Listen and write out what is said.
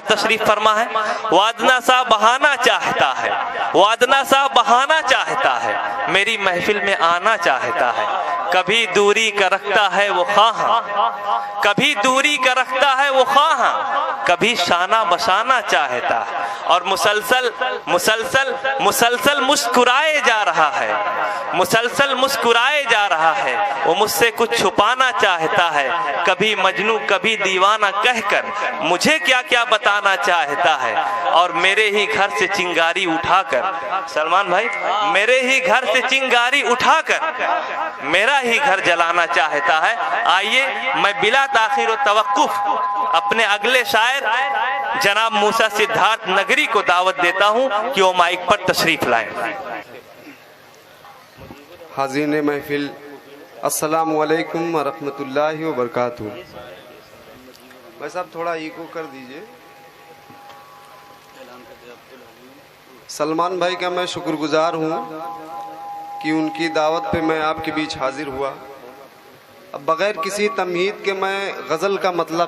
तशरीफ फरमा है। वादना सा बहाना चाहता है, वादना सा बहाना चाहता है, मेरी महफिल में आना चाहता है। कभी दूरी का रखता है वो ख्वाहां, कभी दूरी का रखता है वो ख्वाहां, कभी शाना बशाना चाहता है। और मुसलसल मुसलसल मुसलसल मुस्कुराए जा रहा है, मुसलसल मुस्कुराए जा रहा है। वो मुझसे कुछ छुपाना चाहता है, कभी मजनू कभी दीवाना कहकर मुझे क्या क्या बताना चाहता है। और मेरे ही घर से चिंगारी उठाकर, सलमान भाई, मेरे ही घर से चिंगारी उठाकर मेरा ही घर जलाना चाहता है। आइए मैं बिला ताखिर व तवक्कुफ अपने अगले शायर जनाब मूसा सिद्धार्थ नगरी को दावत देता हूं कि वो माइक पर तशरीफ लाएं। हाज़रीन महफिल, अस्सलामु अलैकुम व रहमतुल्लाहि व बरकातुहू। भाई साहब थोड़ा इको कर दीजिए। सलमान भाई का मैं शुक्रगुजार हूँ कि उनकी दावत पे मैं आपके बीच हाजिर हुआ। अब बग़ैर किसी तमहीद के मैं गज़ल का मतलब